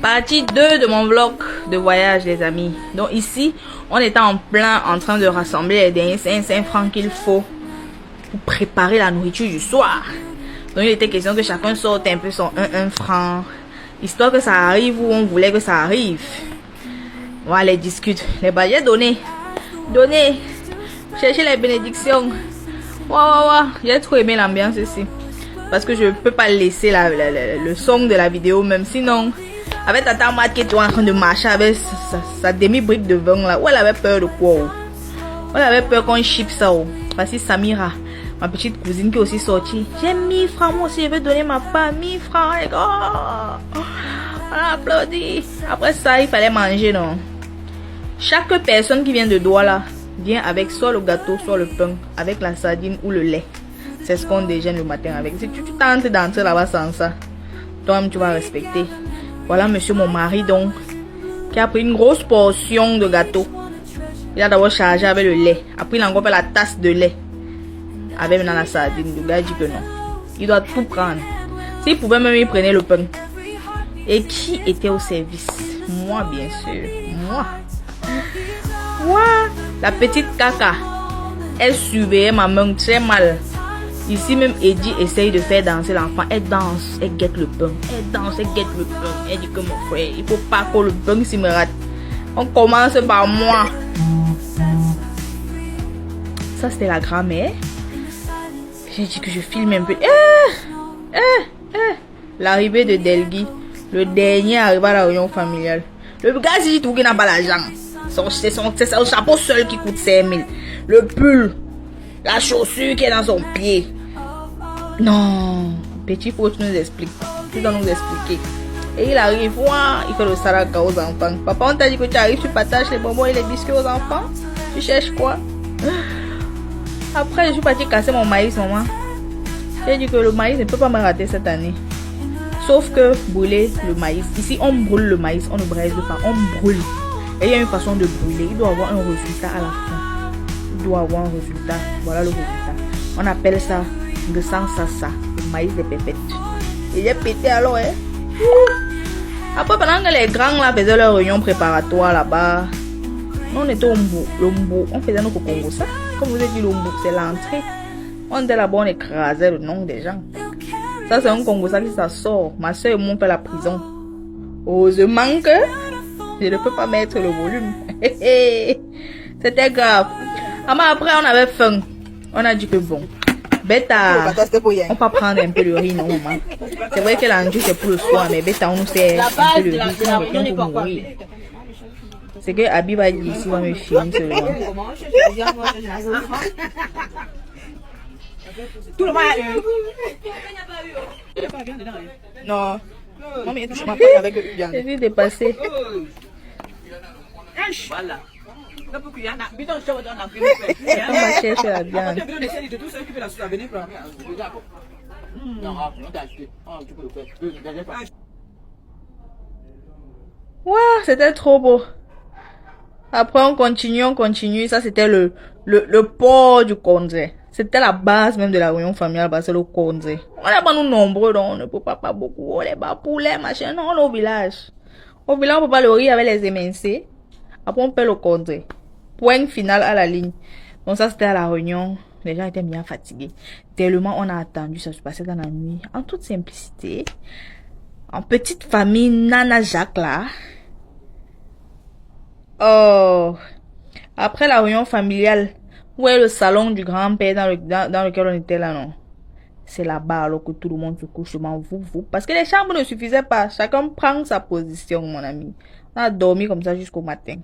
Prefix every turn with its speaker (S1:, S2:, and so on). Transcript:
S1: Partie 2 de mon vlog de voyage, les amis. Donc ici, on était en plein en train de rassembler les derniers 5 francs qu'il faut pour préparer la nourriture du soir. Donc il était question que chacun sorte un peu son 1 franc, histoire que ça arrive où on voulait que ça arrive. Voilà, les discutes, les billets donnés, chercher les bénédictions. Waouh, j'ai trop aimé l'ambiance ici. Parce que je ne peux pas laisser le son de la vidéo, même sinon, avec Tata Mat qui était en train de marcher avec sa demi-brique de vin là, où elle avait peur de quoi? Elle avait peur qu'on chip ça. Voici Samira, ma petite cousine qui est aussi sortie. J'ai 1000 francs, moi aussi je vais donner ma part, 1000 francs. Oh, on a applaudi. Après ça, il fallait manger, non? Chaque personne qui vient de Douala vient avec soit le gâteau, soit le pain, avec la sardine ou le lait. C'est ce qu'on déjeune le matin avec. Si tu tentes d'entrer là-bas sans ça, toi-même tu vas respecter. Voilà monsieur mon mari donc, qui a pris une grosse portion de gâteau. Il a d'abord chargé avec le lait. Après il a encore fait la tasse de lait avec maintenant la sardine. Le gars dit que non. Il doit tout prendre. S'il pouvait même, il prenait le pain. Et qui était au service? Moi bien sûr. Moi. La petite caca. Elle surveillait ma main très mal. Ici même Eddie essaye de faire danser l'enfant. Elle danse, elle guette le pain. Elle danse, elle guette le pain. Elle dit que mon frère, il faut pas que le pain s'y me rate. On commence par moi. Ça c'était la grand-mère. J'ai dit que je filme un peu. L'arrivée de Delgui. Le dernier arrivé à la réunion familiale. Le gars s'il dit tout qu'il n'a pas l'argent. C'est son chapeau seul qui coûte 5000. Le pull. La chaussure qui est dans son pied. Non. Petit, faut que tu nous expliques. Tu dois nous expliquer. Et il arrive, il fait le saraka aux enfants. Papa, on t'a dit que tu arrives, tu partages les bonbons et les biscuits aux enfants. Tu cherches quoi? Après, je suis partie casser mon maïs, maman. J'ai dit que le maïs ne peut pas me rater cette année. Sauf que brûler le maïs. Ici, on brûle le maïs, on ne braise pas, on brûle. Et il y a une façon de brûler. Il doit avoir un résultat à la fin. Il doit avoir un résultat. Voilà le résultat. On appelle ça le sans-sassa, le maïs des pépettes. Et j'ai pété alors, hein. Après, pendant que les grands là faisaient leur réunion préparatoire là-bas, nous on était au Mbo. On faisait notre Congo ça. Comme vous avez dit, le Mbo, c'est l'entrée. On était là-bas, on écrasait le nom des gens. Ça, c'est un Congo ça qui ça sort. Ma soeur et moi, on fait la prison. Heureusement que je ne peux pas mettre le volume. C'était grave. Après, on avait faim. On a dit que bon. Bêta, on peut prendre un peu de riz, non, maman. C'est vrai que l'enjeu c'est pour le soir, mais bêta, on nous fait un peu de riz pour mourir. C'est que Abi va dire ici, on va me filmer seulement. Tout le monde a eu. Non. Non, mais tu m'as pas avec le viande. J'ai vu dépasser. Voilà. On va chercher la viande. Wow, c'était trop beau. Après on continue. Ça c'était le port du Condé. C'était la base même de la réunion familiale, c'est le Condé. On n'est pas nous nombreux, donc on ne peut pas beaucoup. On est pas poulet, machin. Non, on est au village. Au village, on peut pas le riz avec les émincés. Après, on peut le Condé. Point final à la ligne. Donc ça, c'était à la réunion. Les gens étaient bien fatigués. Tellement on a attendu, ça se passait dans la nuit. En toute simplicité. En petite famille, Nana Jacques là. Oh. Après la réunion familiale, où est le salon du grand-père dans lequel on était là, non? C'est là-bas alors que tout le monde se couche, vous. Parce que les chambres ne suffisaient pas. Chacun prend sa position, mon ami. On a dormi comme ça jusqu'au matin.